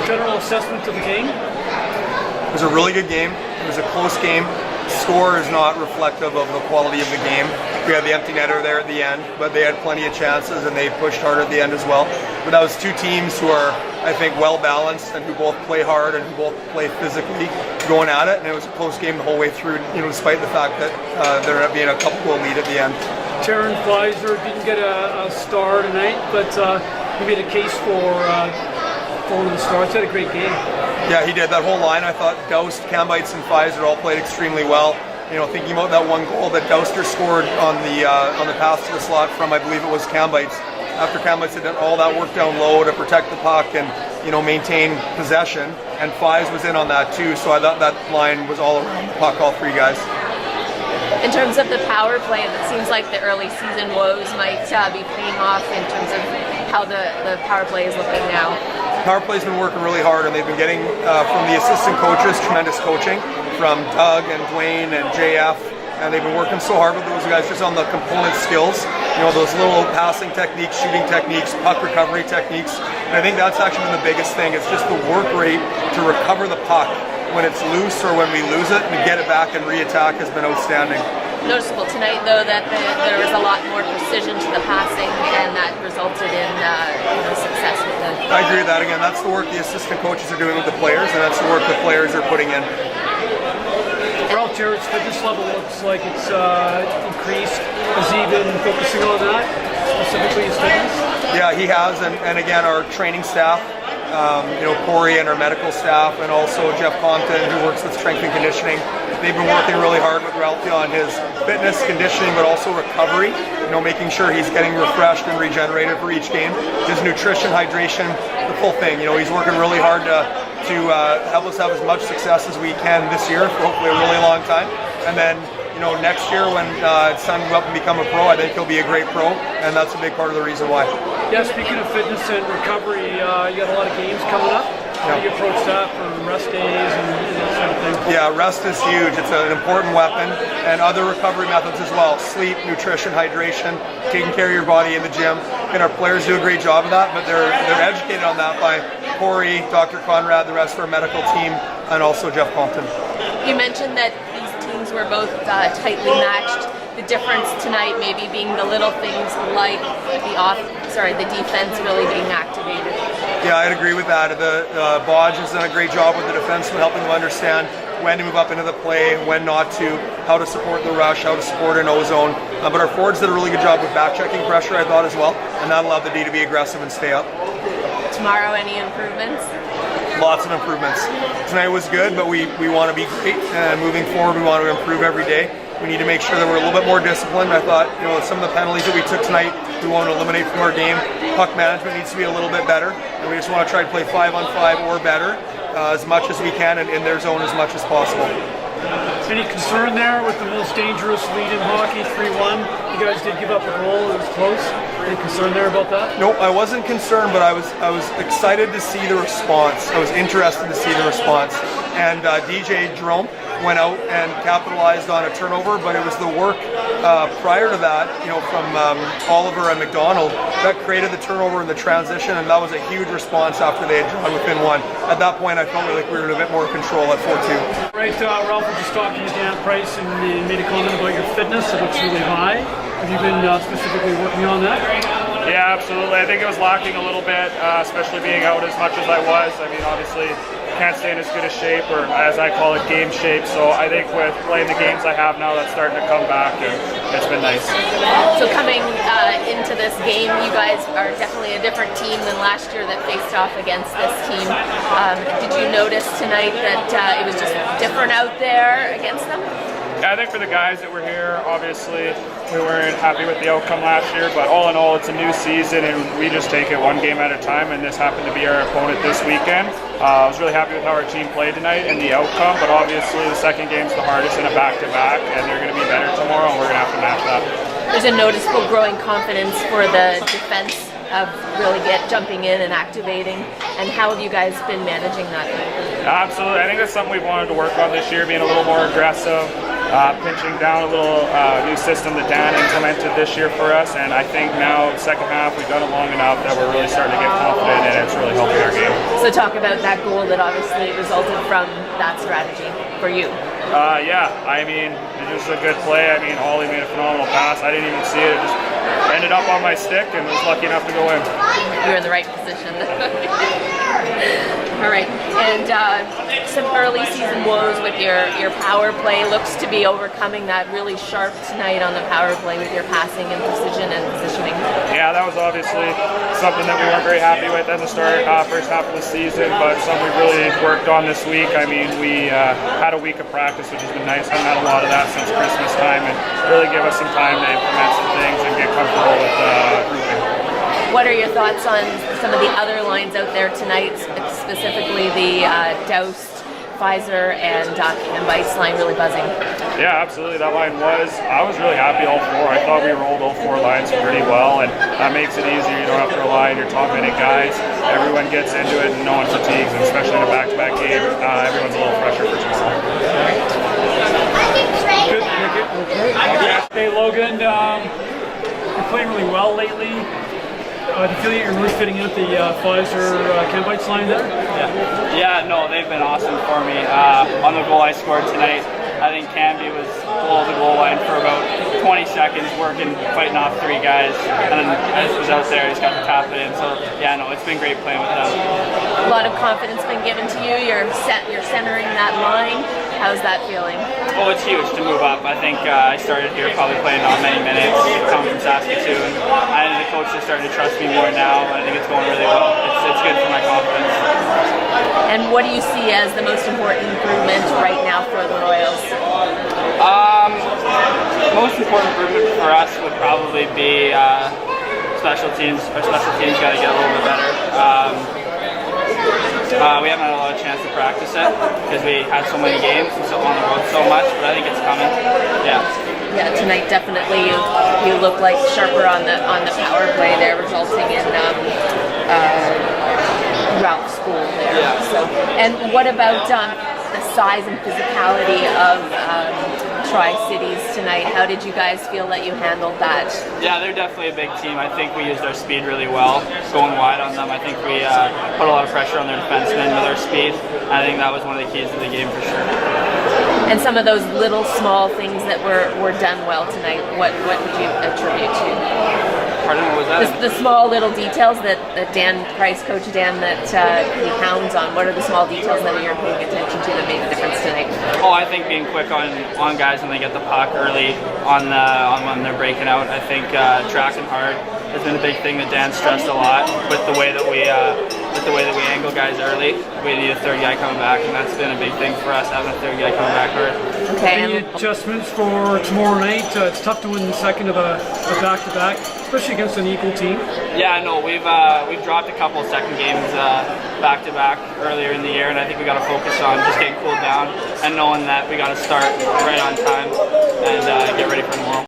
general assessment of the game? It was a really good game. It was a close game. Score is not reflective of the quality of the game. We had the empty netter there at the end, but they had plenty of chances and they pushed hard at the end as well. But that was two teams who are, I think, well balanced and who both play hard and who both play physically going at it. And it was a close game the whole way through, despite the fact that there ended up being a couple goal lead at the end. Tarun Fizur didn't get a star tonight, but he made a case for one of the stars. He had a great game. Yeah, he did. That whole line, I thought Doust, Cambites, and Fizur all played extremely well. Thinking about that one goal that Douster scored on the pass to the slot from, I believe it was Cambites. After Cambites had done all that work down low to protect the puck and maintain possession, and Fiz was in on that too. So I thought that line was all around the puck, all three guys. In terms of the power play, it seems like the early season woes might be paying off in terms of how the power play is looking now. Power play's been working really hard, and they've been getting from the assistant coaches tremendous coaching from Doug and Dwayne and JF, and they've been working so hard with those guys just on the component skills, those little passing techniques, shooting techniques, puck recovery techniques, and I think that's actually been the biggest thing. It's just the work rate to recover the puck when it's loose or when we lose it and get it back and re-attack has been outstanding. Noticeable tonight, though, that there was a lot more precision to the passing, and that resulted in success with the... I agree with that. Again, that's the work the assistant coaches are doing with the players, and that's the work the players are putting in. Ralph Jarratt's fitness level looks like it's increased. Has he been focusing on that, specifically his fitness? Yeah, he has, and again, our training staff, Corey and our medical staff, and also Jeff Compton, who works with strength and conditioning. They've been working really hard with Ralphie on his fitness, conditioning, but also recovery, making sure he's getting refreshed and regenerated for each game. His nutrition, hydration, the full thing. He's working really hard to help us have as much success as we can this year for hopefully a really long time. And then, next year when it's time to go up and become a pro, I think he'll be a great pro, and that's a big part of the reason why. Yeah, speaking of fitness and recovery, you got a lot of games coming up. How do you approach that for rest days and that sort of thing? Yeah, rest is huge. It's an important weapon, and other recovery methods as well. Sleep, nutrition, hydration, taking care of your body in the gym. And our players do a great job of that, but they're educated on that by Corey, Dr. Conrad, the rest of our medical team, and also Jeff Compton. You mentioned that these teams were both tightly matched. The difference tonight maybe being the little things like the defense really being activated. Yeah, I'd agree with that. The Bodge has done a great job with the defenseman, helping them understand when to move up into the play, when not to, how to support the rush, how to support an O-zone. But our forwards did a really good job with back-checking pressure, I thought, as well, and that allowed the D to be aggressive and stay up. Tomorrow, any improvements? Lots of improvements. Tonight was good, but we want to be great, and moving forward, we want to improve every day. We need to make sure that we're a little bit more disciplined. I thought, some of the penalties that we took tonight, we want to eliminate from our game. Puck management needs to be a little bit better, and we just want to try to play 5-on-5 or better as much as we can and in their zone as much as possible. Any concern there with the most dangerous lead in hockey, 3-1? You guys did give up a goal, it was close. Any concern there about that? No, I wasn't concerned, but I was excited to see the response. I was interested to see the response. And DJ Jerome went out and capitalized on a turnover, but it was the work prior to that, from Oliver and McDonald that created the turnover and the transition, and that was a huge response after they had drawn within one. At that point, I felt like we were in a bit more control at 4-2. Right, Ralph, we're just talking to Dan Price, and he made a comment about your fitness. It looks really high. Have you been specifically working on that? Yeah, absolutely. I think it was lacking a little bit, especially being out as much as I was. I mean, obviously, can't stay in as good a shape, or as I call it, game shape. So I think with playing the games I have now, that's starting to come back, and it's been nice. So coming into this game, you guys are definitely a different team than last year that faced off against this team. Did you notice tonight that it was just different out there against them? Yeah, I think for the guys that were here, obviously, we weren't happy with the outcome last year, but all in all, it's a new season, and we just take it one game at a time, and this happened to be our opponent this weekend. I was really happy with how our team played tonight and the outcome, but obviously the second game's the hardest in a back-to-back, and they're going to be better tomorrow, and we're going to have to match that. There's a noticeable growing confidence for the defense of really jumping in and activating, and how have you guys been managing that? Absolutely. I think that's something we've wanted to work on this year, being a little more aggressive, pinching down a little new system that Dan implemented this year for us, and I think now, second half, we've done it long enough that we're really starting to get confident, and it's really helping our game. So talk about that goal that obviously resulted from that strategy for you. Yeah, I mean, it was a good play. I mean, Ollie made a phenomenal pass. I didn't even see it. It just ended up on my stick and was lucky enough to go in. You're in the right position. All right, and some early season woes with your power play. Looks to be overcoming that really sharp tonight on the power play with your passing and precision and positioning. Yeah, that was obviously something that we weren't very happy with at the start, first half of the season, but something we really worked on this week. I mean, we had a week of practice, which has been nice. Haven't had a lot of that since Christmas time, and really give us some time to implement some things and get comfortable with grouping. What are your thoughts on some of the other lines out there tonight, specifically the Doust, Fizur, and Cam Bites line really buzzing? Yeah, absolutely. That line I was really happy all four. I thought we rolled all four lines pretty well, and that makes it easier. You don't have to rely on your top minute guys. Everyone gets into it and no one fatigues, and especially in a back-to-back game, everyone's a little fresher for tomorrow. Good. Hey, Logan, you're playing really well lately. Do you feel like you're really fitting in at the Fizur Cam Bites line there? Yeah, no, they've been awesome for me. On the goal I scored tonight, I think Camby was below the goal line for about 20 seconds, fighting off three guys, and then as was out there, he's got to tap it in. So yeah, no, it's been great playing with them. A lot of confidence been given to you. You're centering that line. How's that feeling? Oh, it's huge to move up. I think I started here probably playing not many minutes, coming from Saskatoon. And the coach is starting to trust me more now, and I think it's going really well. It's good for my confidence. And what do you see as the most important improvement right now for the Royals? Most important improvement for us would probably be special teams. Our special teams got to get a little bit better. We haven't had a lot of chance to practice it because we had so many games and so on the road so much, but I think it's coming. Yeah. Yeah, tonight definitely you look like sharper on the power play there, resulting in Ralph's goal there. Yeah. So, and what about the size and physicality of Tri-Cities tonight? How did you guys feel that you handled that? Yeah, they're definitely a big team. I think we used our speed really well, going wide on them. I think we put a lot of pressure on their defensemen with our speed. I think that was one of the keys to the game for sure. And some of those little small things that were done well tonight, what would you attribute to? Pardon, what was that? The small little details that Dan Price, Coach Dan, that he hounds on. What are the small details that you're paying attention to that made the difference tonight? Oh, I think being quick on guys when they get the puck early, on when they're breaking out. I think tracking hard has been a big thing that Dan stressed a lot with the way that we angle guys early. We need a third guy coming back, and that's been a big thing for us, having a third guy coming back hard. Okay. Any adjustments for tomorrow night? It's tough to win the second of a back-to-back, especially against an equal team. Yeah, no, we've dropped a couple of second games back-to-back earlier in the year, and I think we got to focus on just getting cooled down and knowing that we got to start right on time and get ready for tomorrow.